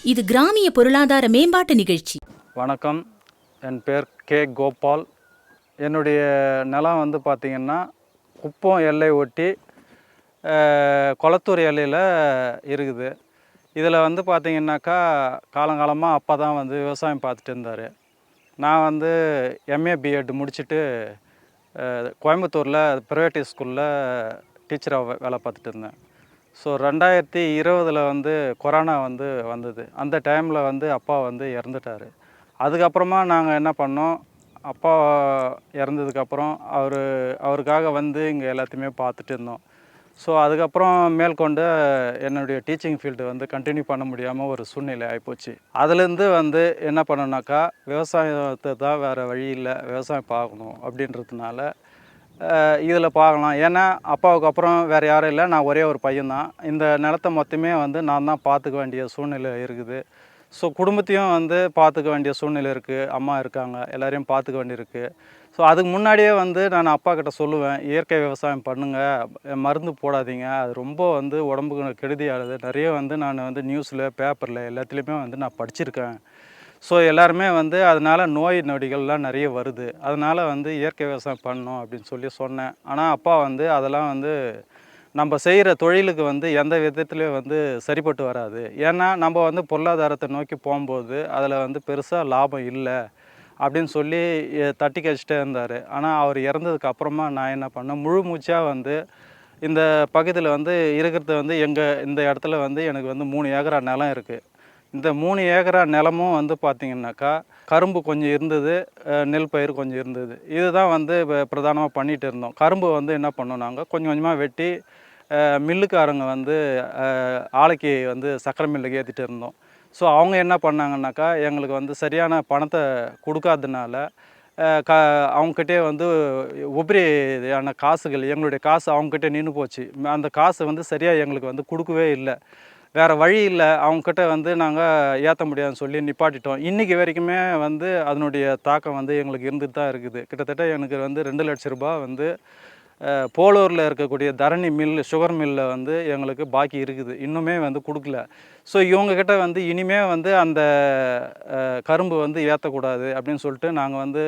இது கிராமிய பொருளாதார மேம்பாட்டு நிகழ்ச்சி. வணக்கம், என் பேர் கே கோபால். என்னுடைய நிலம் வந்து பார்த்திங்கன்னா குப்பம் எல்லை ஒட்டி கொளத்தூர் எல்லையில் இருக்குது. இதில் வந்து பார்த்திங்கனாக்கா காலங்காலமாக அப்பா தான் வந்து விவசாயம் பார்த்துட்டு இருந்தார். நான் வந்து எம்ஏ பிஎட் முடிச்சுட்டு கோயம்புத்தூரில் ப்ரைவேட் ஸ்கூலில் டீச்சராக வேலை பார்த்துட்டு இருந்தேன். ஸோ 2020 வந்து கொரோனா வந்தது. அந்த டைமில் வந்து அப்பா வந்து இறந்துட்டார். அதுக்கப்புறமா நாங்கள் என்ன பண்ணோம், அப்பா இறந்ததுக்கப்புறம் அவருக்காக வந்து இங்கே எல்லாத்தையுமே பார்த்துட்டு இருந்தோம். ஸோ அதுக்கப்புறம் மேற்கொண்டு என்னுடைய டீச்சிங் ஃபீல்டு வந்து கண்டினியூ பண்ண முடியாமல் ஒரு சூழ்நிலை ஆகிப்போச்சு. அதுலேருந்து வந்து என்ன பண்ணோன்னாக்கா, விவசாயத்தை தான் வேறு வழி இல்லை, விவசாயம் பார்க்கணும் அப்படின்றதுனால இதில் பார்க்கலாம். ஏன்னா அப்பாவுக்கு அப்புறம் வேறு யாரும் இல்லை, நான் ஒரே ஒரு பையன்தான். இந்த நிலத்தை மொத்தமே வந்து நான் தான் பார்த்துக்க வேண்டிய சூழ்நிலை இருக்குது. ஸோ குடும்பத்தையும் வந்து பார்த்துக்க வேண்டிய சூழ்நிலை இருக்குது. அம்மா இருக்காங்க, எல்லோரையும் பார்த்துக்க வேண்டியிருக்கு. ஸோ அதுக்கு முன்னாடியே வந்து நான் அப்பா கிட்ட சொல்லுவேன், இயற்கை விவசாயம் பண்ணுங்கள், மருந்து போடாதீங்க, அது ரொம்ப வந்து உடம்புக்கு கெடுதியாகுது. நிறைய வந்து நான் வந்து நியூஸில், பேப்பரில் எல்லாத்துலேயுமே வந்து நான் படிச்சிருக்கேன். ஸோ எல்லாருமே வந்து அதனால் நோய் நொடிகள்லாம் நிறைய வருது, அதனால் வந்து இயற்கை விவசாயம் பண்ணணும் அப்படின்னு சொல்லி சொன்னேன். ஆனால் அப்பா வந்து அதெல்லாம் வந்து நம்ம செய்கிற தொழிலுக்கு வந்து எந்த விதத்துலேயும் வந்து சரிப்பட்டு வராது. ஏன்னா நம்ம வந்து பொருளாதாரத்தை நோக்கி போகும்போது அதில் வந்து பெருசாக லாபம் இல்லை அப்படின்னு சொல்லி தட்டி கழிச்சிட்டே இருந்தார். ஆனால் அவர் இறந்ததுக்கு அப்புறமா நான் என்ன பண்ணேன், முழு மூச்சாக வந்து இந்த பகுதியில் வந்து இருக்கிறது வந்து இந்த இடத்துல வந்து எனக்கு வந்து 3 ஏக்கரா நிலம் இருக்குது. இந்த 3 ஏக்கரா நிலமும் வந்து பார்த்திங்கனாக்கா கரும்பு கொஞ்சம் இருந்தது, நெல் பயிர் கொஞ்சம் இருந்தது. இதுதான் வந்து பிரதானமாக பண்ணிகிட்டு இருந்தோம். கரும்பு வந்து என்ன பண்ணோம், நாங்கள் கொஞ்சம் கொஞ்சமாக வெட்டி மில்லுக்காரங்க வந்து ஆலைக்கு வந்து சர்க்கரை மில்லுக்கு ஏற்றிட்டு இருந்தோம். ஸோ அவங்க என்ன பண்ணாங்கன்னாக்கா, எங்களுக்கு வந்து சரியான பணத்தை கொடுக்காததுனால அவங்கக்கிட்டே வந்து உபரியான காசுகள், எங்களுடைய காசு அவங்கக்கிட்ட நின்று போச்சு. அந்த காசு வந்து சரியாக எங்களுக்கு வந்து கொடுக்கவே இல்லை. வேறு வழி இல்லை, அவங்கக்கிட்ட வந்து நாங்கள் ஏற்ற முடியாதுன்னு சொல்லி நிப்பாட்டிட்டோம். இன்றைக்கி வரைக்குமே வந்து அதனுடைய தாக்கம் வந்து எங்களுக்கு இருந்துட்டு தான் இருக்குது. கிட்டத்தட்ட எனக்கு வந்து 2 லட்ச ரூபா வந்து போலூரில் இருக்கக்கூடிய தரணி சுகர் மில்லில் வந்து எங்களுக்கு பாக்கி இருக்குது, இன்னுமே வந்து கொடுக்கல. ஸோ இவங்கக்கிட்ட வந்து இனிமேல் வந்து அந்த கரும்பு வந்து ஏற்றக்கூடாது அப்படின்னு சொல்லிட்டு நாங்கள் வந்து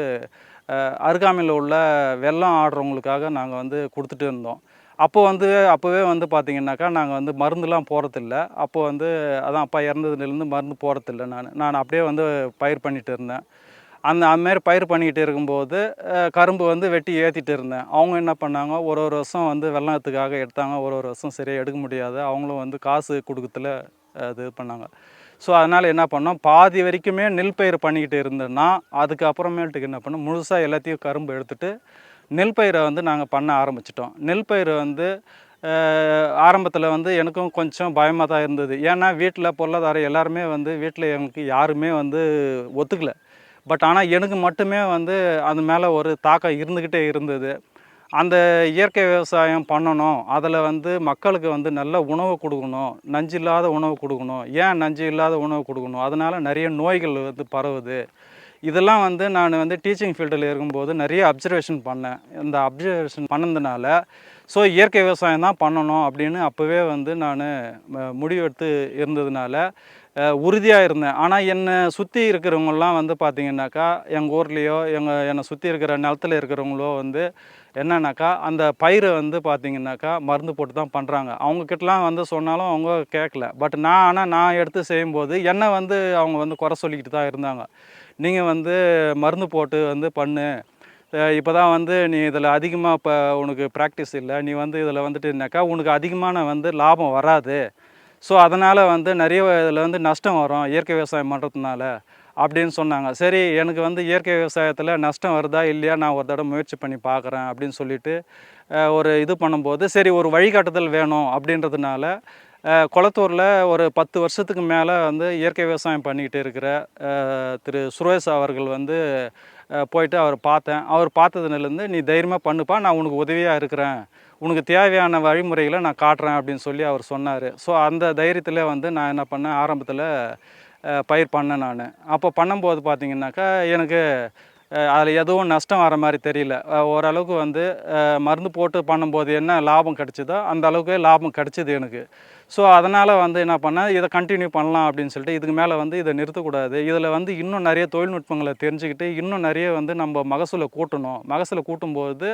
அருகாமையில் உள்ள வெள்ளம் ஆடுறவங்களுக்காக நாங்கள் வந்து கொடுத்துட்டு இருந்தோம். அப்போவே வந்து பார்த்திங்கனாக்கா, நாங்கள் வந்து மருந்துலாம் போடுறதில்ல. அப்போ வந்து அதான் அப்பா இறந்ததுலேருந்து மருந்து போடுறதில்ல. நான் அப்படியே வந்து பயிர் பண்ணிகிட்டு இருந்தேன். அதுமாரி பயிர் பண்ணிக்கிட்டு இருக்கும்போது கரும்பு வந்து வெட்டி ஏற்றிட்டு இருந்தேன். அவங்க என்ன பண்ணாங்க, ஒரு வருஷம் வந்து வெள்ளத்துக்காக எடுத்தாங்க, ஒரு வருஷம் சரியாக எடுக்க முடியாது. அவங்களும் வந்து காசு கொடுக்கறதுல இது பண்ணாங்க. ஸோ அதனால் என்ன பண்ணோம், பாதி வரைக்குமே நெல் பயிர் பண்ணிக்கிட்டு இருந்தேன்னா, அதுக்கப்புறமேட்டுக்கு என்ன பண்ணோம், முழுசாக எல்லாத்தையும் கரும்பு எடுத்துகிட்டு நெல் பயிரை வந்து நாங்கள் பண்ண ஆரம்பிச்சிட்டோம். நெல் பயிர் வந்து ஆரம்பத்தில் வந்து எனக்கும் கொஞ்சம் பயமாக தான் இருந்தது. ஏன்னா வீட்டில் பொருளாதாரம் எல்லாருமே வந்து வீட்டில் எனக்கு யாருமே வந்து ஒத்துக்கலை. பட் ஆனால் எனக்கு மட்டுமே வந்து அது மேலே ஒரு தாக்கம் இருந்துக்கிட்டே இருந்தது. அந்த இயற்கை விவசாயம் பண்ணணும், அதில் வந்து மக்களுக்கு வந்து நல்ல உணவு கொடுக்கணும், நஞ்சு இல்லாத உணவு கொடுக்கணும். ஏன் நஞ்சு இல்லாத உணவு கொடுக்கணும், அதனால் நிறைய நோய்கள் வந்து பரவுது. இதெல்லாம் வந்து நான் வந்து டீச்சிங் ஃபீல்டில் இருக்கும்போது நிறைய அப்சர்வேஷன் பண்ணேன். இந்த அப்சர்வேஷன் பண்ணதுனால ஸோ இயற்கை விவசாயம் தான் பண்ணணும் அப்படின்னு அப்போவே வந்து நான் முடிவெடுத்து இருந்ததுனால உறுதியாக இருந்தேன். ஆனால் என்னை சுற்றி இருக்கிறவங்களாம் வந்து பார்த்திங்கனாக்கா, எங்கள் ஊர்லேயோ என்னை சுற்றி இருக்கிற நிலத்தில் இருக்கிறவங்களோ வந்து என்னன்னாக்கா, அந்த பயிரை வந்து பார்த்திங்கனாக்கா மருந்து போட்டு தான் பண்ணுறாங்க. அவங்கக்கிட்டலாம் வந்து சொன்னாலும் அவங்க கேட்கல. பட் நான் எடுத்து செய்யும்போது என்னை வந்து அவங்க வந்து குறை சொல்லிக்கிட்டு தான் இருந்தாங்க. நீங்கள் வந்து மருந்து போட்டு வந்து பண்ணு, இப்போ தான் வந்து நீ இதில் அதிகமாக இப்போ உனக்கு ப்ராக்டிஸ் இல்லை, நீ வந்து இதில் வந்துட்டுனாக்கா உனக்கு அதிகமான வந்து லாபம் வராது. ஸோ அதனால் வந்து நிறைய இதில் வந்து நஷ்டம் வரும் இயற்கை விவசாயம் பண்ணுறதுனால அப்படின்னு சொன்னாங்க. சரி, எனக்கு வந்து இயற்கை விவசாயத்தில் நஷ்டம் வருதா இல்லையா, நான் ஒரு தடவை முயற்சி பண்ணி பார்க்குறேன் அப்படின்னு சொல்லிவிட்டு ஒரு இது பண்ணும்போது, சரி ஒரு வழிகாட்டுதல் வேணும் அப்படின்றதுனால கொளத்தூரில் ஒரு 10 வருஷத்துக்கு மேலே வந்து இயற்கை விவசாயம் பண்ணிக்கிட்டு இருக்கிற திரு சுரேஷ் அவர்கள் வந்து போயிட்டு அவர் பார்த்ததுலேருந்து, நீ தைரியமாக பண்ணுப்பா, நான் உனக்கு உதவியாக இருக்கிறேன், உனக்கு தேவையான வழிமுறைகளை நான் காட்டுறேன் அப்படின்னு சொல்லி அவர் சொன்னார். ஸோ அந்த தைரியத்தில் வந்து நான் என்ன பண்ணேன், ஆரம்பத்தில் பயிர் பண்ணேன் நான். அப்போ பண்ணும்போது பார்த்திங்கனாக்கா எனக்கு அதில் எதுவும் நஷ்டம் வர மாதிரி தெரியல. ஓரளவுக்கு வந்து மருந்து போட்டு பண்ணும்போது என்ன லாபம் கிடச்சிதோ அந்த அளவுக்கு லாபம் கிடச்சிது எனக்கு. ஸோ அதனால் வந்து என்ன பண்ணேன், இதை கண்டினியூ பண்ணலாம் அப்படின்னு சொல்லிட்டு இதுக்கு மேலே வந்து இதை நிறுத்தக்கூடாது. இதில் வந்து இன்னும் நிறைய தொழில்நுட்பங்களை தெரிஞ்சுக்கிட்டு இன்னும் நிறைய வந்து நம்ம மகசூலை கூட்டணும். மகசூலை கூட்டும்போது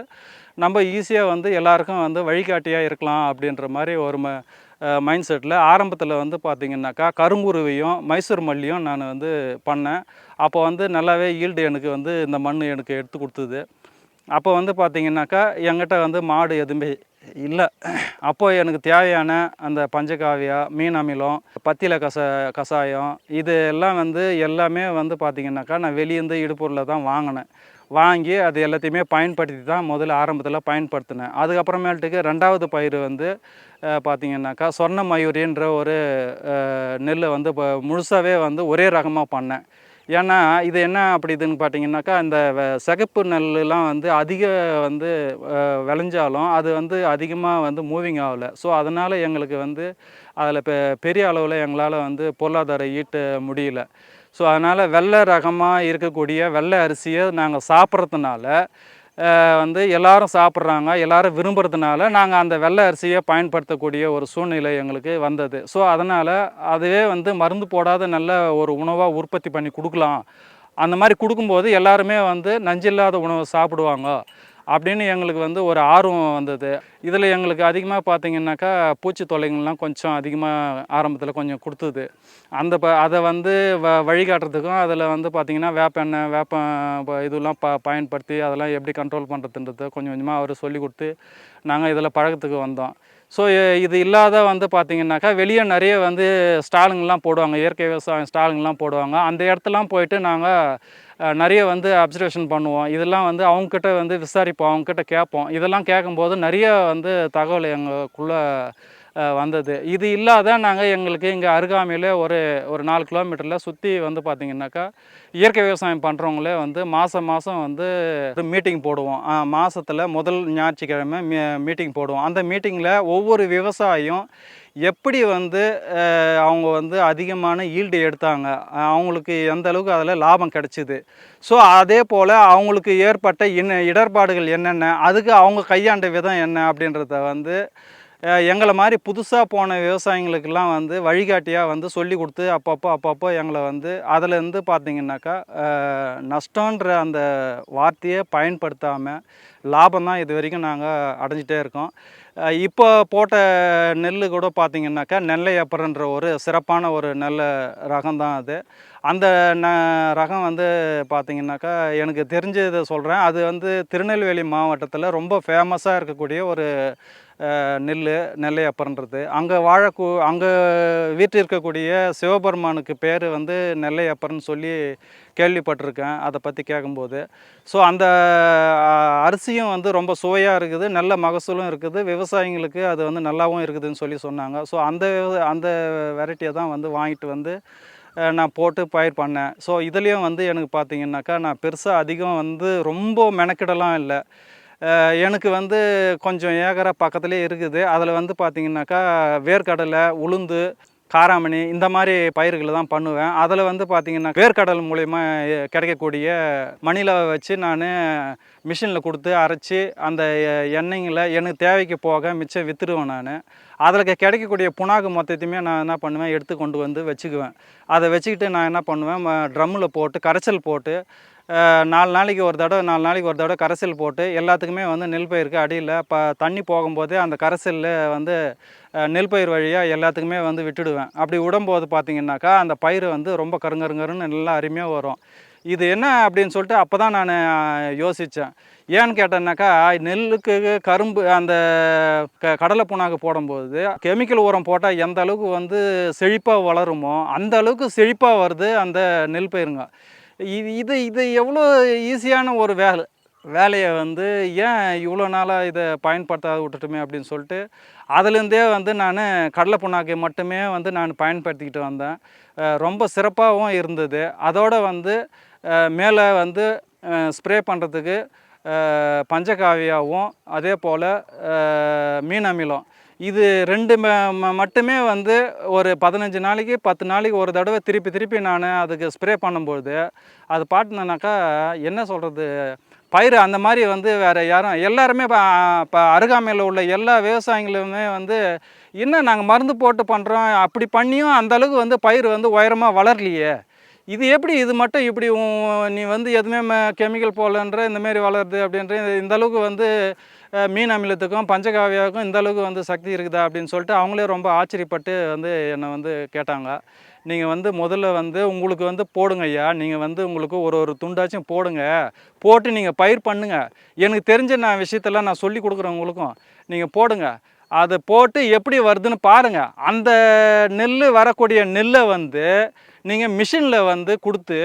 நம்ம ஈஸியாக வந்து எல்லாருக்கும் வந்து வழிகாட்டியாக இருக்கலாம் அப்படின்ற மாதிரி ஒரு மைண்ட் செட்டில் ஆரம்பத்தில் வந்து பார்த்திங்கனாக்கா கருங்குருவியும் மைசூர் மல்லியும் நான் வந்து பண்ணேன். அப்போ வந்து நல்லாவே ஈல்டு எனக்கு வந்து இந்த மண் எனக்கு எடுத்து கொடுத்தது. அப்போ வந்து பார்த்திங்கனாக்கா என்கிட்ட வந்து மாடு எதுவுமே இல்லை. அப்போ எனக்கு தேவையான அந்த பஞ்சகாவியா, மீன் அமிலம், பத்தில கஷாயம் இது எல்லாம் வந்து எல்லாமே வந்து பார்த்திங்கனாக்கா நான் வெளியேருந்து இடுப்பொருளில் தான் வாங்கினேன். வாங்கி அது எல்லாத்தையுமே பயன்படுத்தி தான் முதல்ல ஆரம்பத்தில் பயன்படுத்தினேன். அதுக்கப்புறமேட்டுக்கு 2வது பயிர் வந்து பார்த்திங்கனாக்கா சொர்ண மயூரின்ற ஒரு நெல்லை வந்து இப்போ முழுசாகவே வந்து ஒரே ரகமாக பண்ணேன். ஏன்னா இது என்ன அப்படி இதுன்னு பார்த்தீங்கன்னாக்கா, இந்த சிகப்பு நெல்லுலாம் வந்து அதிக வந்து விளைஞ்சாலும் அது வந்து அதிகமாக வந்து மூவிங் ஆகலை. ஸோ அதனால் எங்களுக்கு வந்து அதில் பெரிய அளவில் எங்களால் வந்து பொருளாதாரம் ஈட்ட முடியல. ஸோ அதனால் வெள்ளை ரகமாக இருக்கக்கூடிய வெள்ளை அரிசியை நாங்கள் சாப்பிட்றதுனால வந்து எல்லோரும் சாப்பிட்றாங்க, எல்லோரும் விரும்புறதுனால நாங்கள் அந்த வெள்ளை அரிசியை பயன்படுத்தக்கூடிய ஒரு சூழ்நிலை எங்களுக்கு வந்தது. ஸோ அதனால் அதுவே வந்து மருந்து போடாத நல்ல ஒரு உணவாக உற்பத்தி பண்ணி கொடுக்கலாம். அந்த மாதிரி கொடுக்கும்போது எல்லாருமே வந்து நஞ்சில்லாத உணவை சாப்பிடுவாங்க அப்படின்னு எங்களுக்கு வந்து ஒரு ஆர்வம் வந்தது. இதில் எங்களுக்கு அதிகமாக பார்த்திங்கனாக்கா பூச்சி தொல்லைங்கள்லாம் கொஞ்சம் அதிகமாக ஆரம்பத்தில் கொஞ்சம் கொடுத்தது. அந்த அதை வந்து வழிகாட்டுறதுக்கும் அதில் வந்து பார்த்திங்கன்னா வேப்பம் இதெல்லாம் பயன்படுத்தி அதெல்லாம் எப்படி கண்ட்ரோல் பண்ணுறதுன்றத கொஞ்சம் கொஞ்சமாக அவர் சொல்லி கொடுத்து நாங்கள் இதில் பழக்கத்துக்கு வந்தோம். ஸோ இது இல்லாத வந்து பார்த்திங்கனாக்கா வெளியே நிறைய வந்து ஸ்டாலுங்கள்லாம் போடுவாங்க, இயற்கை விவசாயம் ஸ்டாலுங்கள்லாம் போடுவாங்க. அந்த இடத்துலாம் போயிட்டு நாங்கள் நிறைய வந்து அப்சர்வேஷன் பண்ணுவோம். இதெல்லாம் வந்து அவங்கக்கிட்ட வந்து விசாரிப்போம், அவங்கக்கிட்ட கேட்போம். இதெல்லாம் கேட்கும்போது நிறைய வந்து தகவல் எங்களுக்குள்ளே வந்தது. இது இல்லாத நாங்கள் எங்களுக்கு இங்கே அருகாமையில் ஒரு 4 கிலோமீட்டரில் சுற்றி வந்து பார்த்திங்கனாக்கா இயற்கை விவசாயம் பண்ணுறவங்களே வந்து மாதம் வந்து மீட்டிங் போடுவோம். மாதத்தில் முதல் ஞாயிற்றுக்கிழமை மீட்டிங் போடுவோம். அந்த மீட்டிங்கில் ஒவ்வொரு விவசாயியும் எப்படி வந்து அவங்க வந்து அதிகமான ஈல்டு எடுத்தாங்க, அவங்களுக்கு எந்த அளவுக்கு அதில் லாபம் கிடச்சிது, ஸோ அதே போல் அவங்களுக்கு ஏற்பட்ட இடர்பாடுகள் என்னென்ன, அதுக்கு அவங்க கையாண்ட விதம் என்ன அப்படின்றத வந்து எங்களை மாதிரி புதுசாக போன விவசாயிங்களுக்கெல்லாம் வந்து வழிகாட்டியாக வந்து சொல்லி கொடுத்து அப்பப்போ எங்களை வந்து அதிலேருந்து பார்த்திங்கனாக்கா நஷ்டன்ற அந்த வார்த்தையை பயன்படுத்தாமல் லாபம் தான் இது வரைக்கும் நாங்கள் அடைஞ்சிட்டே இருக்கோம். இப்போ போட்ட நெல் கூட பார்த்திங்கனாக்கா நெல்லையப்பர்ன்ற ஒரு சிறப்பான ஒரு நெல் ரகம் தான் அது. அந்த ரகம் வந்து பார்த்திங்கனாக்கா எனக்கு தெரிஞ்சதை சொல்கிறேன். அது வந்து திருநெல்வேலி மாவட்டத்தில் ரொம்ப ஃபேமஸாக இருக்கக்கூடிய ஒரு நெல்லையப்பர்ன்றது. அங்கே வீட்டில் இருக்கக்கூடிய சிவபெருமானுக்கு பேர் வந்து நெல்லையப்பர்னு சொல்லி கேள்விப்பட்டிருக்கேன் அதை பற்றி கேட்கும்போது. ஸோ அந்த அரிசியும் வந்து ரொம்ப சுவையாக இருக்குது, நல்ல மகசூலும் இருக்குது, விவசாயிங்களுக்கு அது வந்து நல்லாவும் இருக்குதுன்னு சொல்லி சொன்னாங்க. ஸோ அந்த வெரைட்டியை தான் வந்து வாங்கிட்டு வந்து நான் போட்டு பயிர் பண்ணேன். ஸோ இதுலேயும் வந்து எனக்கு பார்த்திங்கனாக்கா நான் பெருசாக அதிகம் வந்து ரொம்ப மெனக்கிடலாம் இல்லை. எனக்கு வந்து கொஞ்சம் ஏக்கரா பக்கத்துலேயே இருக்குது. அதில் வந்து பார்த்திங்கனாக்கா வேர்க்கடலை, உளுந்து, காராமணி இந்த மாதிரி பயிர்களை தான் பண்ணுவேன். அதில் வந்து பார்த்திங்கன்னா வேர்க்கடல் மூலயமா கிடைக்கக்கூடிய மணிலாவை வச்சு நான் மிஷினில் கொடுத்து அரைச்சி அந்த எண்ணெய்களை எனக்கு தேவைக்கு போக மிச்சம் விற்றுடுவேன் நான். அதில் கிடைக்கக்கூடிய புண்ணாக்கு மொத்தத்தையுமே நான் என்ன பண்ணுவேன், எடுத்து கொண்டு வந்து வச்சுக்குவேன். அதை வச்சுக்கிட்டு நான் என்ன பண்ணுவேன், ட்ரம்மில் போட்டு கரைசல் போட்டு 4 நாளைக்கு ஒரு தடவை கரைசல் போட்டு எல்லாத்துக்குமே வந்து நெல் பயிருக்கு அடியில் தண்ணி போகும்போதே அந்த கரைசலில் வந்து நெல் பயிர் வழியாக எல்லாத்துக்குமே வந்து விட்டுடுவேன். அப்படி விடும்போது பார்த்திங்கனாக்கா அந்த பயிர் வந்து ரொம்ப கருங்கருன்னு நல்லா அருமையாக வரும். இது என்ன அப்படின்னு சொல்லிட்டு அப்போ தான் நான் யோசித்தேன். ஏன்னு கேட்டேன்னாக்கா நெல்லுக்கு கரும்பு அந்த கடலை புண்ணாக்கு போடும்போது கெமிக்கல் உரம் போட்டால் எந்த அளவுக்கு வந்து செழிப்பாக வளருமோ அந்த அளவுக்கு செழிப்பாக வருது அந்த நெல் பயிருங்க. இது எவ்வளோ ஈஸியான ஒரு வேலையை வந்து ஏன் இவ்வளோ நாளாக இதை பயன்படுத்தாத விட்டுட்டுமே அப்படின்னு சொல்லிட்டு அதுலேருந்தே வந்து நான் கடலை புண்ணாக்கை மட்டுமே வந்து நான் பயன்படுத்திக்கிட்டு வந்தேன். ரொம்ப சிறப்பாகவும் இருந்தது. அதோடு வந்து மேலே வந்து ஸ்ப்ரே பண்ணுறதுக்கு பஞ்சகாவியாவும் அதே போல் மீன் அமிலம் இது 2 மட்டுமே வந்து ஒரு 15 நாளைக்கு 10 நாளைக்கு ஒரு தடவை திருப்பி நான் அதுக்கு ஸ்ப்ரே பண்ணும்போது அது பாட்டுனாக்கா என்ன சொல்கிறது, பயிர் அந்த மாதிரி வந்து வேறு யாரும் எல்லாருமே இப்போ அருகாமையில் உள்ள எல்லா விவசாயிகளுமே வந்து இன்னும் நாங்கள் மருந்து போட்டு பண்ணுறோம், அப்படி பண்ணியும் அந்தளவுக்கு வந்து பயிர் வந்து உயரமாக வளரலையே, இது எப்படி இது மட்டும் இப்படி நீ வந்து எதுவுமே கெமிக்கல் போடலன்ற இந்தமாரி வளருது அப்படின்ற இந்தளவுக்கு வந்து மீன் அமிலத்துக்கும் பஞ்சகாவியாவுக்கும் இந்தளவுக்கு வந்து சக்தி இருக்குதா அப்படின்னு சொல்லிட்டு அவங்களே ரொம்ப ஆச்சரியப்பட்டு வந்து என்னை வந்து கேட்டாங்க. நீங்கள் வந்து முதல்ல வந்து உங்களுக்கு வந்து போடுங்க ஐயா, நீங்கள் வந்து உங்களுக்கு ஒரு துண்டாச்சும் போடுங்க, போட்டு நீங்கள் பயிர் பண்ணுங்க, எனக்கு தெரிஞ்ச விஷயத்தெல்லாம் நான் சொல்லி கொடுக்குறேன் உங்களுக்கும், நீங்கள் போடுங்க, அதை போட்டு எப்படி வருதுன்னு பாருங்கள். அந்த நெல் வரக்கூடிய நெல்லை வந்து நீங்கள் மிஷினில் வந்து கொடுத்து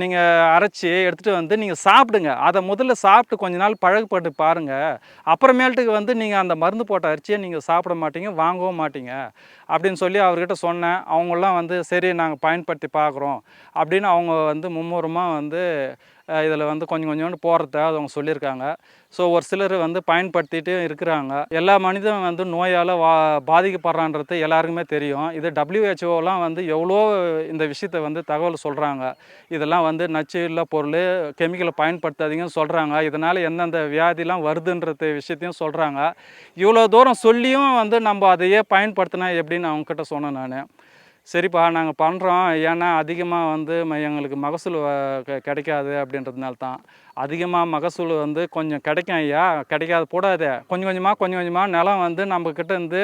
நீங்கள் அரைச்சி எடுத்துகிட்டு வந்து நீங்கள் சாப்பிடுங்க. அதை முதல்ல சாப்பிட்டு கொஞ்ச நாள் பழகப்பட்டு பாருங்கள், அப்புறமேல்ட்டுக்கு வந்து நீங்கள் அந்த மருந்து போட்ட அரிசியை நீங்கள் சாப்பிட மாட்டீங்க, வாங்கவும் மாட்டீங்க அப்படின்னு சொல்லி அவர்கிட்ட சொன்னேன். அவங்களாம் வந்து சரி நாங்கள் பயன்படுத்தி பார்க்குறோம் அப்படின்னு அவங்க வந்து மும்முரமாக வந்து இதில் வந்து கொஞ்சம் கொஞ்சோண்டு போடுறத அவங்க சொல்லியிருக்காங்க. ஸோ ஒரு சிலர் வந்து பயன்படுத்திகிட்டு இருக்கிறாங்க. எல்லா மனிதனும் வந்து நோயால் பாதிக்கப்படுறான்றது எல்லாருக்குமே தெரியும். இது WHO வந்து எவ்வளோ இந்த விஷயத்தை வந்து தகவல் சொல்கிறாங்க. இதெல்லாம் வந்து நச்சு இல்ல பொருள், கெமிக்கலை பயன்படுத்தாதீங்கன்னு சொல்கிறாங்க. இதனால் எந்தெந்த வியாதிலாம் வருதுன்றது விஷயத்தையும் சொல்கிறாங்க. இவ்வளோ தூரம் சொல்லியும் வந்து நம்ம அதையே பயன்படுத்தினா எப்படின்னு அவங்கக்கிட்ட சொன்னேன் நான். சரிப்பா நாங்கள் பண்ணுறோம், ஏன்னா அதிகமாக வந்து எங்களுக்கு மகசூல் கிடைக்காது அப்படின்றதுனால தான். அதிகமாக மகசூல் வந்து கொஞ்சம் கிடைக்கும் ஐயா, கிடைக்காது போடாத, கொஞ்சம் கொஞ்சமாக நிலம் வந்து நம்மக்கிட்ட இருந்து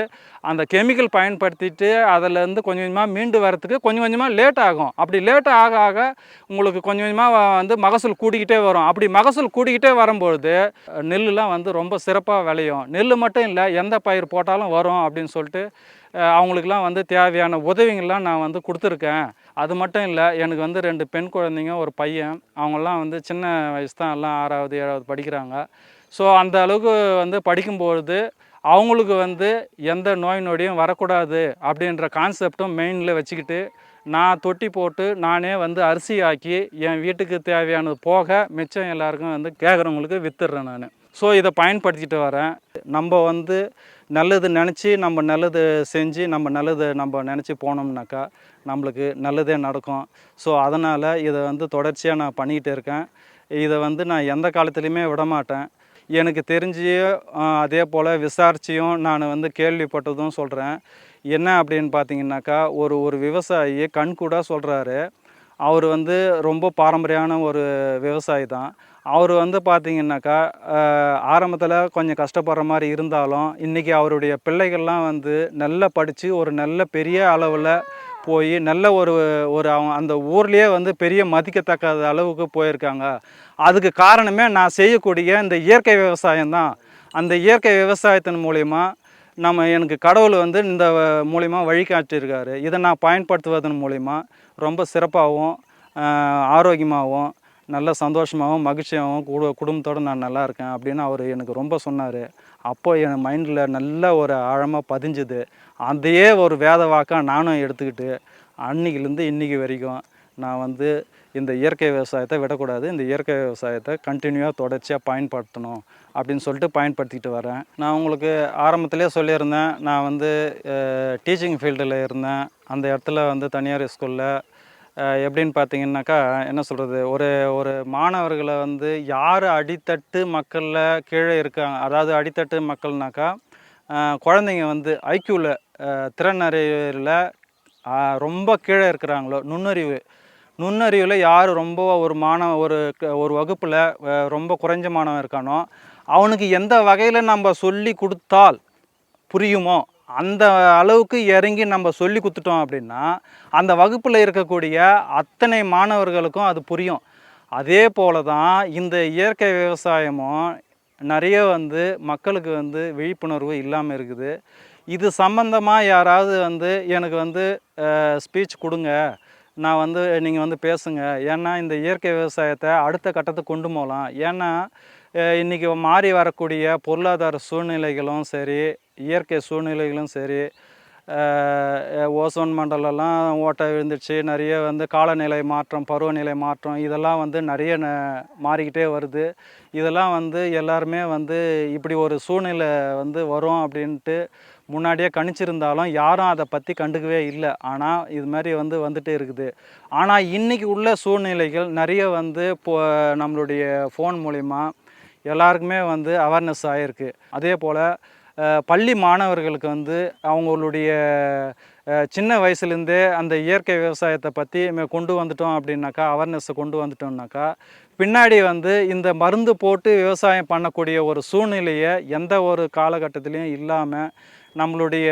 அந்த கெமிக்கல் பயன்படுத்திட்டு அதிலேருந்து கொஞ்சம் கொஞ்சமாக மீண்டு வரத்துக்கு கொஞ்சம் கொஞ்சமாக லேட் ஆகும். அப்படி லேட் ஆக ஆக உங்களுக்கு கொஞ்சம் கொஞ்சமாக வந்து மகசூல் கூடிக்கிட்டே வரும். அப்படி மகசூல் கூடிக்கிட்டே வரும்பொழுது நெல்லுலாம் வந்து ரொம்ப சிறப்பாக விளையும். நெல் மட்டும் இல்லை, எந்த பயிர் போட்டாலும் வரும் அப்படின்னு சொல்லிட்டு அவங்களுக்கெல்லாம் வந்து தேவையான உதவிங்கள்லாம் நான் வந்து கொடுத்துருக்கேன். அது மட்டும் இல்லை, எனக்கு வந்து 2 பெண் குழந்தைங்க, ஒரு பையன். அவங்கெல்லாம் வந்து சின்ன வயசு தான், எல்லாம் 6வது 7வது படிக்கிறாங்க. ஸோ அந்த அளவுக்கு வந்து படிக்கும்பொழுது அவங்களுக்கு வந்து எந்த நோய் நொடியும் வரக்கூடாது அப்படின்ற கான்செப்டும் மெயினில் வச்சுக்கிட்டு நான் தொட்டி போட்டு நானே வந்து அரிசி ஆக்கி என் வீட்டுக்கு தேவையானது போக மிச்சம் எல்லாருக்கும் வந்து கேட்குறவங்களுக்கு விற்றுடுறேன் நான். ஸோ இதை பயன்படுத்திக்கிட்டு வரேன். நம்ம வந்து நல்லது நினச்சி நம்ம நல்லது செஞ்சு நம்ம நினச்சி போனோம்னாக்கா நம்மளுக்கு நல்லதே நடக்கும். ஸோ அதனால் இதை வந்து தொடர்ச்சியாக நான் பண்ணிக்கிட்டு இருக்கேன். இதை வந்து நான் எந்த காலத்துலேயுமே விடமாட்டேன். எனக்கு தெரிஞ்சு அதே போல் விசாரிச்சியும் நான் வந்து கேள்விப்பட்டதும் சொல்கிறேன். என்ன அப்படின்னு பார்த்தீங்கன்னாக்கா, ஒரு விவசாயி கண்கூடாக சொல்கிறாரு. அவர் வந்து ரொம்ப பாரம்பரியமான ஒரு விவசாயி தான். அவர் வந்து பார்த்திங்கனாக்கா ஆரம்பத்தில் கொஞ்சம் கஷ்டப்படுற மாதிரி இருந்தாலும் இன்றைக்கி அவருடைய பிள்ளைகள்லாம் வந்து நல்லா படித்து ஒரு நல்ல பெரிய அளவில் போய் நல்ல அவங்க அந்த ஊர்லேயே வந்து பெரிய மதிக்கத்தக்க அளவுக்கு போயிருக்காங்க. அதுக்கு காரணமே நான் செய்யக்கூடிய இந்த இயற்கை விவசாயம் தான். அந்த இயற்கை விவசாயத்தின் மூலிமா எனக்கு கடவுள் வந்து இந்த மூலிமா வழிகாட்டியிருக்காரு. இதை நான் பயன்படுத்துவதன் மூலிமா ரொம்ப சிறப்பாகவும் ஆரோக்கியமாகவும் நல்ல சந்தோஷமாகவும் மகிழ்ச்சியாகவும் குடும்பத்தோடு நான் நல்லா இருக்கேன் அப்படின்னு அவர் எனக்கு ரொம்ப சொன்னார். அப்போ என் மைண்டில் நல்ல ஒரு ஆழமாக பதிஞ்சுது. அதையே ஒரு வேத வாக்காக நானும் எடுத்துக்கிட்டு அன்றைக்கிலேருந்து இன்றைக்கி வரைக்கும் நான் வந்து இந்த இயற்கை விவசாயத்தை விடக்கூடாது, இந்த இயற்கை விவசாயத்தை கண்டினியூவாக தொடர்ச்சியாக பயன்படுத்தணும் அப்படின்னு சொல்லிட்டு பயன்படுத்திக்கிட்டு வரேன். நான் உங்களுக்கு ஆரம்பத்திலே சொல்லியிருந்தேன், நான் வந்து டீச்சிங் ஃபீல்டில் இருந்தேன். அந்த இடத்துல வந்து தனியார் ஸ்கூலில் எப்படின்னு பார்த்தீங்கன்னாக்கா என்ன சொல்கிறது, ஒரு மாணவர்களை வந்து யார் அடித்தட்டு மக்களில் கீழே இருக்காங்க, அதாவது அடித்தட்டு மக்கள்னாக்கா குழந்தைங்க வந்து ஐக்யூவில் திறனறிவில் ரொம்ப கீழே இருக்கிறாங்களோ, நுண்ணறிவில் யார் ரொம்ப ஒரு வகுப்பில் ரொம்ப குறைஞ்ச மாணவன் இருக்கானோ அவனுக்கு எந்த வகையில் நம்ம சொல்லி கொடுத்தால் புரியுமோ அந்த அளவுக்கு இறங்கி நம்ம சொல்லி கொடுத்துட்டோம் அப்படின்னா அந்த வகுப்பில் இருக்கக்கூடிய அத்தனை மாணவர்களுக்கும் அது புரியும். அதே போல தான் இந்த இயற்கை விவசாயமும் நிறைய வந்து மக்களுக்கு வந்து விழிப்புணர்வு இல்லாமல் இருக்குது. இது சம்பந்தமாக யாராவது வந்து எனக்கு வந்து ஸ்பீச் கொடுங்க, நான் வந்து நீங்கள் வந்து பேசுங்க, ஏன்னா இந்த இயற்கை விவசாயத்தை அடுத்த கட்டத்துக்கு கொண்டு போகலாம். ஏன்னா இன்றைக்கி மாறி வரக்கூடிய பொருளாதார சூழ்நிலைகளும் சரி, இயற்கை சூழ்நிலைகளும் சரி, ஓசோன் மண்டலம்லாம் ஓட்டை விழுந்துடுச்சு. நிறைய வந்து காலநிலை மாற்றம், பருவநிலை மாற்றம் இதெல்லாம் வந்து நிறைய மாறிக்கிட்டே வருது. இதெல்லாம் வந்து எல்லாருமே வந்து இப்படி ஒரு சூழ்நிலை வந்து வரும் அப்படின்ட்டு முன்னாடியே கணிச்சிருந்தாலும் யாரும் அதை பற்றி கண்டுக்கவே இல்லை. ஆனால் இது மாதிரி வந்து வந்துட்டே இருக்குது. ஆனால் இன்றைக்கி உள்ள சூழ்நிலைகள் நிறைய வந்து நம்மளுடைய ஃபோன் மூலிமா எல்லாருக்குமே வந்து அவேர்னஸ் ஆகிருக்கு. அதே போல் பள்ளி மாணவர்களுக்கு வந்து அவங்களுடைய சின்ன வயசுலேருந்தே அந்த இயற்கை விவசாயத்தை பற்றி கொண்டு வந்துட்டோம் அப்படின்னாக்கா, அவேர்னஸை கொண்டு வந்துட்டோம்னாக்கா, பின்னாடி வந்து இந்த மருந்து போட்டு விவசாயம் பண்ணக்கூடிய ஒரு சூழ்நிலையை எந்த ஒரு காலகட்டத்திலையும் இல்லாமல் நம்மளுடைய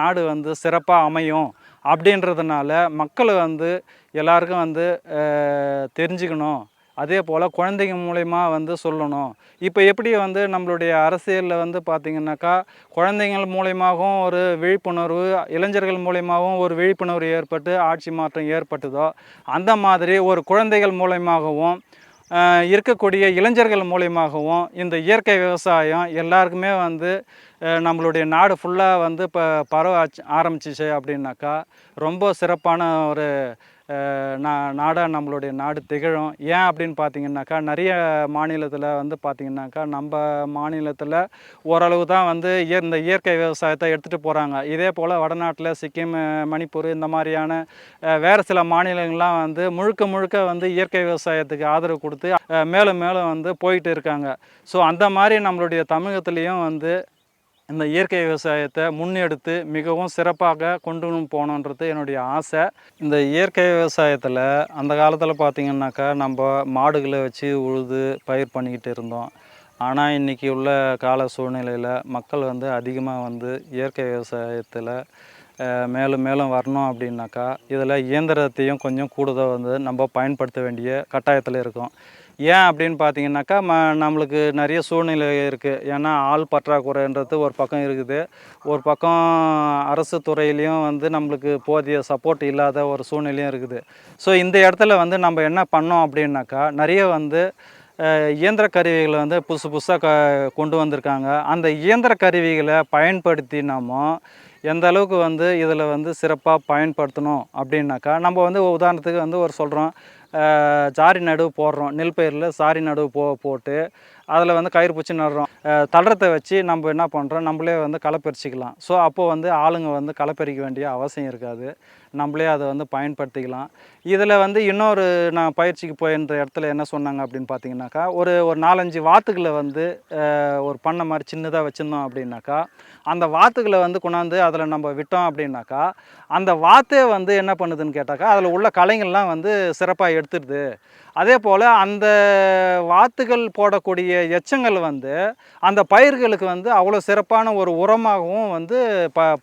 நாடு வந்து சிறப்பாக அமையும். அப்படின்றதுனால மக்களை வந்து எல்லாருக்கும் வந்து தெரிஞ்சுக்கணும். அதே போல் குழந்தைங்க மூலயமா வந்து சொல்லணும். இப்போ எப்படி வந்து நம்மளுடைய அரசியலில் வந்து பார்த்திங்கனாக்கா, குழந்தைங்கள் மூலயமாகவும் ஒரு விழிப்புணர்வு, இளைஞர்கள் மூலயமாகவும் ஒரு விழிப்புணர்வு ஏற்பட்டு ஆட்சி மாற்றம் ஏற்பட்டதோ, அந்த மாதிரி ஒரு குழந்தைகள் மூலயமாகவும் இருக்கக்கூடிய இளைஞர்கள் மூலயமாகவும் இந்த இயற்கை விவசாயம் எல்லாருக்குமே வந்து நம்மளுடைய நாடு ஃபுல்லாக வந்து இப்போ பரவ ஆரம்பிச்சிச்சு அப்படின்னாக்கா, ரொம்ப சிறப்பான ஒரு நாடாக நம்மளுடைய நாடு திகழும். ஏன் அப்படின்னு பார்த்தீங்கன்னாக்கா, நிறைய மாநிலத்தில் வந்து பார்த்திங்கனாக்கா, நம்ம மாநிலத்தில் ஓரளவு தான் வந்து இந்த இயற்கை விவசாயத்தை எடுத்துகிட்டு போகிறாங்க. இதே போல் வடநாட்டில் சிக்கிம், மணிப்பூர் இந்த மாதிரியான வேறு சில மாநிலங்கள்லாம் வந்து முழுக்க முழுக்க வந்து இயற்கை விவசாயத்துக்கு ஆதரவு கொடுத்து மேலும் மேலும் வந்து போயிட்டு இருக்காங்க. ஸோ அந்த மாதிரி நம்மளுடைய தமிழகத்துலேயும் வந்து இந்த இயற்கை விவசாயத்தை முன்னெடுத்து மிகவும் சிறப்பாக கொண்டு போகணுன்றது என்னுடைய ஆசை. இந்த இயற்கை விவசாயத்தில் அந்த காலத்தில் பார்த்திங்கனாக்கா, நம்ம மாடுகளை வச்சு உழுது பயிர் பண்ணிக்கிட்டு இருந்தோம். ஆனால் இன்றைக்கி உள்ள கால சூழ்நிலையில் மக்கள் வந்து அதிகமாக வந்து இயற்கை விவசாயத்தில் மேலும் மேலும் வரணும் அப்படின்னாக்கா, இதில் இயந்திரத்தையும் கொஞ்சம் கூடுதல் வந்து நம்ம பயன்படுத்த வேண்டிய கட்டாயத்தில் இருக்கோம். ஏன் அப்படின்னு பார்த்தீங்கன்னாக்கா, நம்மளுக்கு நிறைய சூழ்நிலை இருக்குது. ஏன்னா ஆள் பற்றாக்குறைன்றது ஒரு பக்கம் இருக்குது. ஒரு பக்கம் அரசு துறையிலையும் வந்து நம்மளுக்கு போதிய சப்போர்ட் இல்லாத ஒரு சூழ்நிலையும் இருக்குது. ஸோ இந்த இடத்துல வந்து நம்ம என்ன பண்ணோம் அப்படின்னாக்கா, நிறைய வந்து இயந்திர கருவிகளை வந்து புதுசு புதுசாக கொண்டு வந்திருக்காங்க. அந்த இயந்திர கருவிகளை பயன்படுத்தி நம்ம எந்த அளவுக்கு வந்து இதில் வந்து சிறப்பாக பயன்படுத்தணும் அப்படின்னாக்கா, நம்ம வந்து உதாரணத்துக்கு வந்து ஒரு சொல்கிறோம், சாரி நடுவு போடுறோம். நெல் பயிரில் சாரி நடுவு போட்டு அதில் வந்து கயிறு பிடிச்சி நடுறோம். தளரத்தை வச்சு நம்ம என்ன பண்ணுறோம், நம்மளே வந்து களை பறிச்சிக்கலாம். ஸோ அப்போது வந்து ஆளுங்க வந்து களை பறிக்க வேண்டிய அவசியம் இருக்காது. நம்மளே அதை வந்து பயன்படுத்திக்கலாம். இதில் வந்து இன்னொரு நான் பயிற்சிக்கு போயின்ற இடத்துல என்ன சொன்னாங்க அப்படின்னு பார்த்தீங்கன்னாக்கா, ஒரு 4-5 வாத்துக்களை வந்து ஒரு பண்ணை மாதிரி சின்னதாக வச்சுருந்தோம் அப்படின்னாக்கா, அந்த வாத்துக்களை வந்து கொண்டாந்து அதில் நம்ம விட்டோம் அப்படின்னாக்கா, அந்த வாத்தே வந்து என்ன பண்ணுதுன்னு கேட்டாக்கா, அதில் உள்ள களைகள்லாம் வந்து சிறப்பாக எடுத்துடுது. அதே போல் அந்த வாத்துகள் போடக்கூடிய எச்சங்கள் வந்து அந்த பயிர்களுக்கு வந்து அவ்வளோ சிறப்பான ஒரு உரமாகவும் வந்து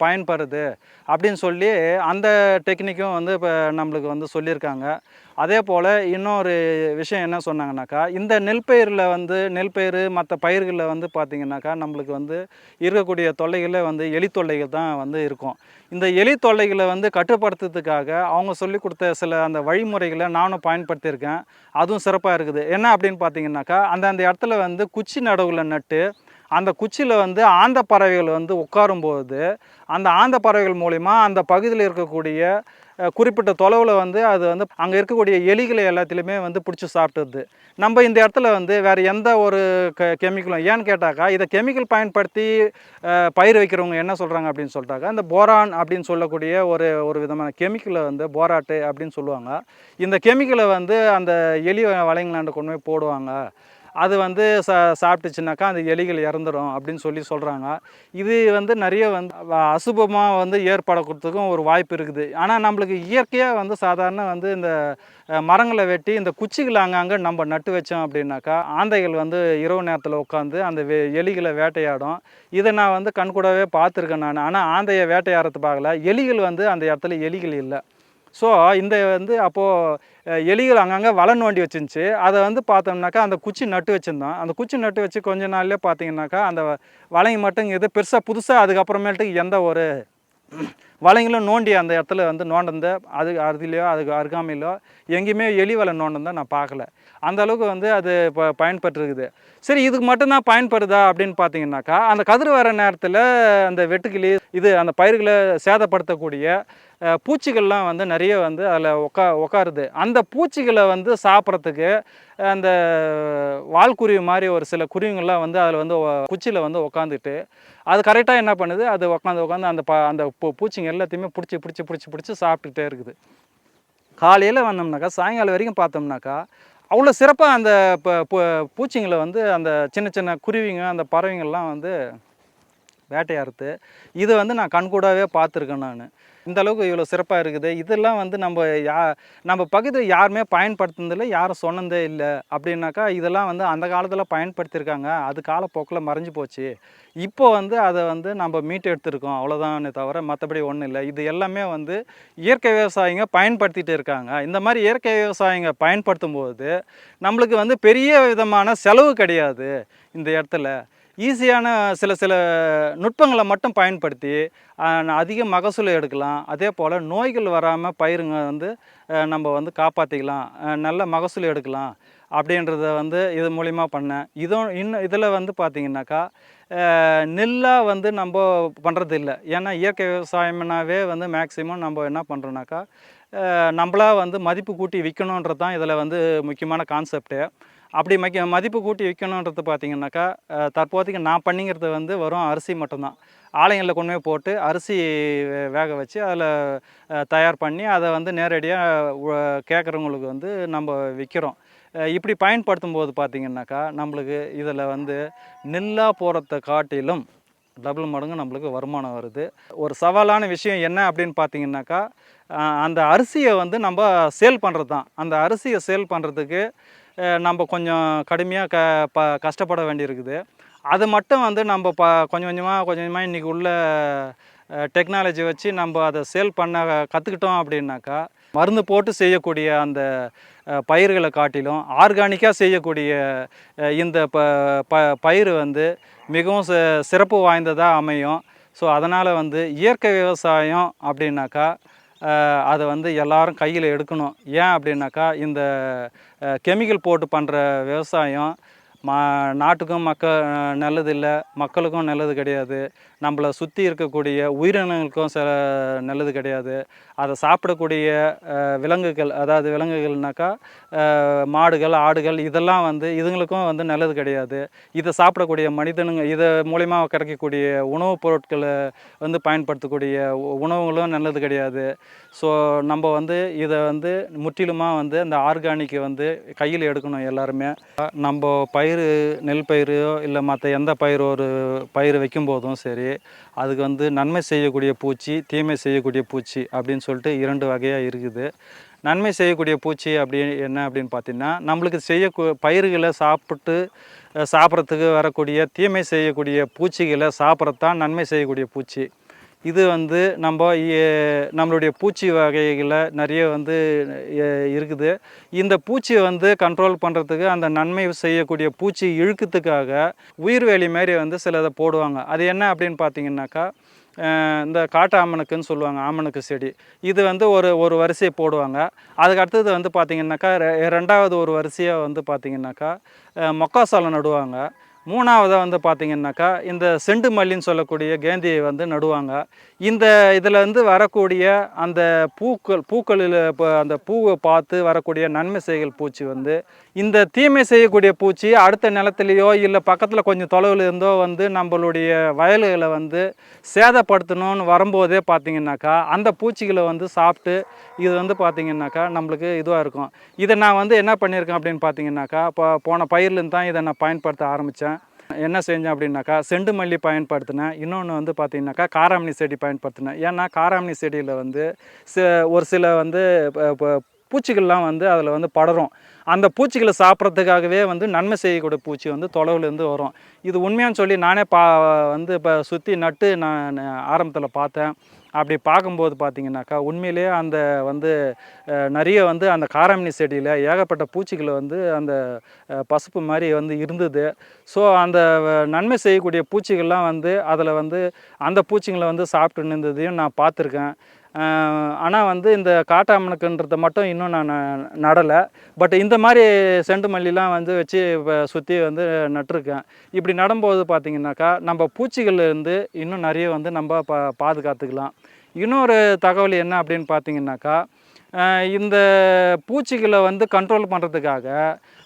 பயன்படுது அப்படின்னு சொல்லி அந்த டெக்னிக்கும் வந்து இப்போ நம்மளுக்கு வந்து சொல்லியிருக்காங்க. அதே போல் இன்னொரு விஷயம் என்ன சொன்னாங்கன்னாக்கா, இந்த நெல் பயிர் மற்ற பயிர்களில் வந்து பார்த்திங்கனாக்கா, நம்மளுக்கு வந்து இருக்கக்கூடிய தொல்லைகளில் வந்து எலி தொல்லைகள் தான் வந்து இருக்கும். இந்த எலி தொல்லைகளை வந்து கட்டுப்படுத்துறதுக்காக அவங்க சொல்லி கொடுத்த சில அந்த வழிமுறைகளை நானும் பயன்படுத்தியிருக்கேன். அதுவும் சிறப்பாக இருக்குது. என்ன அப்படின்னு பார்த்தீங்கன்னாக்கா, அந்த இடத்துல வந்து குச்சி நடுவில் நட்டு அந்த குச்சியில் வந்து ஆந்த பறவைகள் வந்து உட்காரும்போது அந்த ஆந்த பறவைகள் மூலிமா அந்த பகுதியில் இருக்கக்கூடிய குறிப்பிட்ட தொலைவில் வந்து அது வந்து அங்கே இருக்கக்கூடிய எலிகளை எல்லாத்துலேயுமே வந்து பிடிச்சி சாப்பிட்டுது. நம்ம இந்த இடத்துல வந்து வேறு எந்த ஒரு கெமிக்கலும் ஏன்னு கேட்டாக்கா, இதை கெமிக்கல் பயன்படுத்தி பயிர் வைக்கிறவங்க என்ன சொல்கிறாங்க அப்படின்னு சொல்லிட்டாக்கா, இந்த போரான் அப்படின்னு சொல்லக்கூடிய ஒரு விதமான கெமிக்கலை வந்து போராட்டு அப்படின்னு சொல்லுவாங்க. இந்த கெமிக்கலை வந்து அந்த எலி வலைங்களாண்ட கொண்டு போய் போடுவாங்க. அது வந்து சாப்பிட்டுச்சுனாக்கா அந்த எலிகள் இறந்துடும் அப்படின்னு சொல்கிறாங்க. இது வந்து நிறைய வந்து அசுபமாக வந்து ஏற்படக்கிறதுக்கும் ஒரு வாய்ப்பு இருக்குது. ஆனால் நம்மளுக்கு இயற்கையாக வந்து சாதாரண வந்து இந்த மரங்களை வெட்டி இந்த குச்சிகளை அங்கங்கே நம்ம நட்டு வச்சோம் அப்படின்னாக்கா, ஆந்தைகள் வந்து இரவு நேரத்தில் உட்காந்து அந்த எலிகளை வேட்டையாடும். இதை நான் வந்து கண்கூடாவே பார்த்துருக்கேன் நான். ஆனால் ஆந்தையை வேட்டையாடுறது பார்க்கல. எலிகள் வந்து அந்த இடத்துல எலிகள் இல்லை. ஸோ இந்த வந்து அப்போது எலிகள் அங்கங்கே வலை நோண்டி வச்சுருந்துச்சு. அதை வந்து பார்த்தோம்னாக்கா அந்த குச்சி நட்டு வச்சுருந்தோம். அந்த குச்சி நட்டு வச்சு கொஞ்ச நாள்லேயே பார்த்தீங்கன்னாக்கா அந்த வலைங்க மட்டும் இது பெருசாக புதுசாக அதுக்கப்புறமேட்டுக்கு எந்த ஒரு வலைங்களும் நோண்டி அந்த இடத்துல வந்து நோண்டந்த அதுலேயோ அதுக்கு அருகாமையிலோ எங்கேயுமே எலி வலை நோண்டந்தா நான் பார்க்கல. அந்த அளவுக்கு வந்து அது இப்போ பயன்பட்டுருக்குது. சரி, இதுக்கு மட்டும்தான் பயன்படுதா அப்படின்னு பார்த்தீங்கன்னாக்கா, அந்த கதிர் வர நேரத்தில் அந்த வெட்டுக்கிளி அந்த பயிர்களை சேதப்படுத்தக்கூடிய பூச்சிகள்லாம் வந்து நிறைய வந்து அதில் உட்காருது. அந்த பூச்சிகளை வந்து சாப்பிட்றதுக்கு அந்த வால்குருவி மாதிரி ஒரு சில குருவிங்கள்லாம் வந்து அதில் வந்து குச்சியில் வந்து உட்காந்துட்டு அது கரெக்டாக என்ன பண்ணுது, அது உட்காந்து அந்த பூச்சிங்க எல்லாத்தையுமே பிடிச்சி சாப்பிட்டுக்கிட்டே இருக்குது. காலையில் வந்தோம்னாக்கா சாயங்காலம் வரைக்கும் பார்த்தோம்னாக்கா அவ்வளோ சிறப்பாக அந்த பூச்சிங்களை வந்து அந்த சின்ன சின்ன குருவிங்க அந்த பறவைங்கள்லாம் வந்து வேட்டையாடுறது. இதை வந்து நான் கண்கூடாகவே பார்த்துருக்கேன் நான். இந்த அளவுக்கு இவ்வளோ சிறப்பாக இருக்குது. இதெல்லாம் வந்து நம்ம பகுதியில் யாருமே பயன்படுத்துனதில்லை, யாரும் சொன்னதே இல்லை. அப்படின்னாக்கா இதெல்லாம் வந்து அந்த காலத்தில் பயன்படுத்தியிருக்காங்க, அது காலப்போக்கில் மறைஞ்சு போச்சு. இப்போ வந்து அதை வந்து நம்ம மீட்டு எடுத்துருக்கோம், அவ்வளோதானே தவிர மற்றபடி ஒன்றும் இல்லை. இது எல்லாமே வந்து இயற்கை விவசாயிங்க பயன்படுத்திகிட்டு இருக்காங்க. இந்த மாதிரி இயற்கை விவசாயிங்க பயன்படுத்தும் போது நம்மளுக்கு வந்து பெரிய விதமான செலவு கிடையாது. இந்த இடத்துல ஈஸியான சில நுட்பங்களை மட்டும் பயன்படுத்தி அதிக மகசூல் எடுக்கலாம். அதே போல் நோய்கள் வராமல் பயிருங்க வந்து நம்ம வந்து காப்பாற்றிக்கலாம், நல்ல மகசூல் எடுக்கலாம் அப்படின்றத வந்து இது மூலிமா பண்ணேன். இதில் வந்து பார்த்திங்கனாக்கா நெல்லாக வந்து நம்ம பண்ணுறது இல்லை. ஏன்னா இயற்கை விவசாயம்னாவே வந்து மேக்சிமம் நம்ம என்ன பண்ணுறோன்னாக்கா நம்மளா வந்து மதிப்பு கூட்டி விற்கணுன்றது தான் இதில் வந்து முக்கியமான கான்செப்ட்டு. அப்படி மதிப்பு கூட்டி விற்கணுன்றது பார்த்திங்கனாக்கா தற்போதைக்கு நான் பண்ணிங்கிறது வந்து வெறும் அரிசி மட்டும்தான். ஆலைங்களில் கொண்டு போய் போட்டு அரிசி வேக வச்சு அதில் தயார் பண்ணி அதை வந்து நேரடியாக கேட்குறவங்களுக்கு வந்து நம்ம விற்கிறோம். இப்படி பயன்படுத்தும் போது பார்த்திங்கனாக்கா நம்மளுக்கு இதில் வந்து நெல்லாக போகிறத காட்டிலும் டபுள் மடங்கு நம்மளுக்கு வருமானம் வருது. ஒரு சவாலான விஷயம் என்ன அப்படின்னு பார்த்திங்கனாக்கா அந்த அரிசியை வந்து நம்ம சேல் பண்ணுறது தான். அந்த அரிசியை சேல் பண்ணுறதுக்கு நம்ம கொஞ்சம் கடுமையாக கஷ்டப்பட வேண்டியிருக்குது. அது மட்டும் வந்து நம்ம கொஞ்சம் கொஞ்சமாக இன்றைக்கி உள்ள டெக்னாலஜி வச்சு நம்ம அதை சேல் பண்ண கற்றுக்கிட்டோம் அப்படின்னாக்கா மருந்து போட்டு செய்யக்கூடிய அந்த பயிர்களை காட்டிலும் ஆர்கானிக்காக செய்யக்கூடிய இந்த பயிர் வந்து மிகவும் சிறப்பு வாய்ந்ததாக அமையும். ஸோ அதனால் வந்து இயற்கை விவசாயம் அப்படின்னாக்கா அதை வந்து எல்லாரும் கையில் எடுக்கணும். ஏன் அப்படின்னாக்கா இந்த கெமிக்கல் போட்டு பண்ணுற விவசாயம் நாட்டுக்கும் நல்லது இல்லை, மக்களுக்கும் நல்லது கிடையாது, நம்மளை சுற்றி இருக்கக்கூடிய உயிரினங்களுக்கும் நல்லது கிடையாது. அதை சாப்பிடக்கூடிய விலங்குகள், அதாவது விலங்குகள்னாக்கா மாடுகள், ஆடுகள், இதெல்லாம் வந்து இதுங்களுக்கும் வந்து நல்லது கிடையாது. இதை சாப்பிடக்கூடிய மனிதனுங்க இதை மூலிமா கிடைக்கக்கூடிய உணவுப் பொருட்களை வந்து பயன்படுத்தக்கூடிய உணவுகளும் நல்லது கிடையாது. ஸோ நம்ம வந்து இதை வந்து முற்றிலுமாக வந்து அந்த ஆர்கானிக்கை வந்து கையில் எடுக்கணும் எல்லாருமே. நம்ம நெல் பயிரோ இல்லை மற்ற எந்த ஒரு பயிர் வைக்கும்போதும் சரி, அதுக்கு வந்து நன்மை செய்யக்கூடிய பூச்சி, தீமை செய்யக்கூடிய பூச்சி அப்படின்னு சொல்லிட்டு 2 வகையாக இருக்குது. நன்மை செய்யக்கூடிய பூச்சி என்ன அப்படின்னு பார்த்திங்கன்னா, நம்மளுக்கு பயிர்களை சாப்பிட்றதுக்கு வரக்கூடிய தீமை செய்யக்கூடிய பூச்சிகளை சாப்பிட்றது தான் நன்மை செய்யக்கூடிய பூச்சி. இது வந்து நம்மளுடைய பூச்சி வகைகளை நிறைய வந்து இருக்குது. இந்த பூச்சியை வந்து கண்ட்ரோல் பண்ணுறதுக்கு அந்த நன்மை செய்யக்கூடிய பூச்சி இழுக்கிறதுக்காக உயிர்வேலி மாரி வந்து சிலதை போடுவாங்க. அது என்ன அப்படின்னு பார்த்திங்கனாக்கா இந்த காட்டு ஆமணக்குன்னு சொல்லுவாங்க, ஆமணக்கு செடி. இது வந்து ஒரு வரிசையை போடுவாங்க. அதுக்கு அடுத்தது வந்து பார்த்திங்கனாக்கா 2வது ஒரு வரிசையாக வந்து பார்த்திங்கனாக்கா மொக்காசோளம் நடுவாங்க. 3வதாக வந்து பார்த்திங்கனாக்கா இந்த செண்டு மல்லின்னு சொல்லக்கூடிய கேந்தியை வந்து நடுவாங்க. இதில் வந்து வரக்கூடிய அந்த பூக்களில் அந்த பூவை பார்த்து வரக்கூடிய நன்மை செய்கள் பூச்சி வந்து இந்த தீமை செய்யக்கூடிய பூச்சி அடுத்த நிலத்துலையோ இல்லை பக்கத்தில் கொஞ்சம் தொலைவில் இருந்தோ வந்து நம்மளுடைய வயல்களை வந்து சேதப்படுத்தணும்னு வரும்போதே பார்த்திங்கனாக்கா அந்த பூச்சிகளை வந்து சாப்பிட்டு இது வந்து பார்த்திங்கனாக்கா நம்மளுக்கு இதுவாக இருக்கும். இதை நான் வந்து என்ன பண்ணியிருக்கேன் அப்படின்னு பார்த்திங்கனாக்கா போன பயிர்லேருந்து தான் இதை நான் பயன்படுத்த ஆரம்பித்தேன். என்ன செஞ்சேன் அப்படின்னாக்கா செண்டு மல்லி பயன்படுத்தினேன். இன்னொன்று வந்து பார்த்திங்கனாக்கா காராமணி செடி பயன்படுத்தினேன். ஏன்னா காராமணி செடியில் வந்து ஒரு சில வந்து பூச்சிகள்லாம் வந்து அதில் வந்து படரும். அந்த பூச்சிகளை சாப்பிட்றதுக்காகவே வந்து நன்மை செய்யக்கூடிய பூச்சி வந்து தொலைவுலேருந்து வரும். இது உண்மையான்னு சொல்லி நானே வந்து இப்போ சுற்றி நட்டு நான் ஆரம்பத்தில் பார்த்தேன். அப்படி பார்க்கும்போது பார்த்தீங்கன்னாக்கா, உண்மையிலேயே அந்த வந்து நிறைய வந்து அந்த காராமணி செடியில் ஏகப்பட்ட பூச்சிகள் வந்து அந்த பசுப்பு மாதிரி வந்து இருந்தது. ஸோ அந்த நன்மை செய்யக்கூடிய பூச்சிகள்லாம் வந்து அதில் வந்து அந்த பூச்சிங்களை வந்து சாப்பிட்டு இருந்ததையும் நான் பார்த்துருக்கேன். ஆனால் வந்து இந்த காட்டாமணக்குன்றதை மட்டும் இன்னும் நான் நடலை. பட் இந்த மாதிரி செண்டு மல்லிலாம் வந்து வச்சு இப்போ சுற்றி வந்து நட்டிருக்கேன். இப்படி நடும்போது பார்த்திங்கனாக்கா நம்ம பூச்சிகள்லேருந்து இன்னும் நிறைய வந்து நம்ம பாதுகாத்துக்கலாம். இன்னொரு தகவல் என்ன அப்படின்னு பார்த்தீங்கன்னாக்கா, இந்த பூச்சிகளை வந்து கண்ட்ரோல் பண்ணுறதுக்காக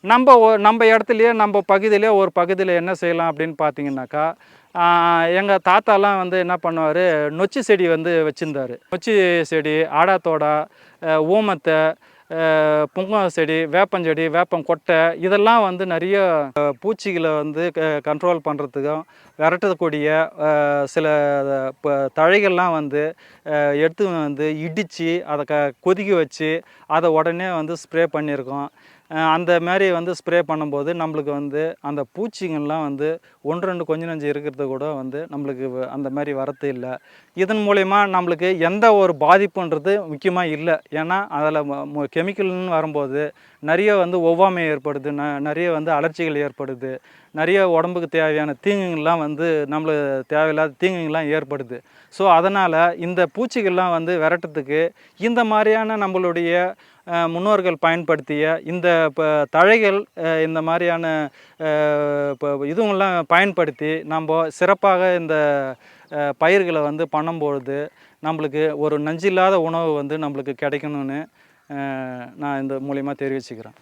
நம்ம இடத்துலையே நம்ம பகுதியிலே ஒரு பகுதியில் என்ன செய்யலாம் அப்படின்னு பார்த்தீங்கன்னாக்கா, எங்கள் தாத்தாலாம் வந்து என்ன பண்ணுவார், நொச்சி செடி வந்து வச்சுருந்தார். நொச்சி செடி, ஆடாத்தோடா, ஊமத்தை, புங்கம் செடி, வேப்பஞ்செடி, வேப்பங்கொட்டை இதெல்லாம் வந்து நிறைய பூச்சிகளை வந்து கண்ட்ரோல் பண்ணுறதுக்கும் விரட்டக்கூடிய சில தழைகள்லாம் வந்து எடுத்து வந்து இடித்து அதை கொதிக்க வச்சு அதை உடனே வந்து ஸ்ப்ரே பண்ணியிருக்கோம். அந்த மாதிரி வந்து ஸ்ப்ரே பண்ணும்போது நம்மளுக்கு வந்து அந்த பூச்சிங்கள்லாம் வந்து 1, 2 கொஞ்சம் நஞ்சம் இருக்கிறது கூட வந்து நம்மளுக்கு அந்த மாதிரி வரத்து இல்லை. இதன் மூலயமா நம்மளுக்கு எந்த ஒரு பாதிப்புன்றது முக்கியமாக இல்லை. ஏன்னா அதில் கெமிக்கல்னு வரும்போது நிறைய வந்து ஒவ்வாமை ஏற்படுது, நிறைய வந்து அலர்ச்சிகள் ஏற்படுது, நிறைய உடம்புக்கு தேவையான தீங்குங்கள்லாம் வந்து நம்மளுக்கு தேவையில்லாத தீங்குங்கள்லாம் ஏற்படுது. ஸோ அதனால் இந்த பூச்சிகள்லாம் வந்து விரட்டுறதுக்கு இந்த மாதிரியான நம்மளுடைய முன்னோர்கள் பயன்படுத்திய இந்த தழைகள், இந்த மாதிரியான இப்போ இதுவெல்லாம் பயன்படுத்தி நம்ம சிறப்பாக இந்த பயிர்களை வந்து பண்ணும்பொழுது நம்மளுக்கு ஒரு நஞ்சில்லாத உணவு வந்து நம்மளுக்கு கிடைக்கணும்னு நான் இந்த மூலிமா தெரிவிச்சுக்கிறேன்.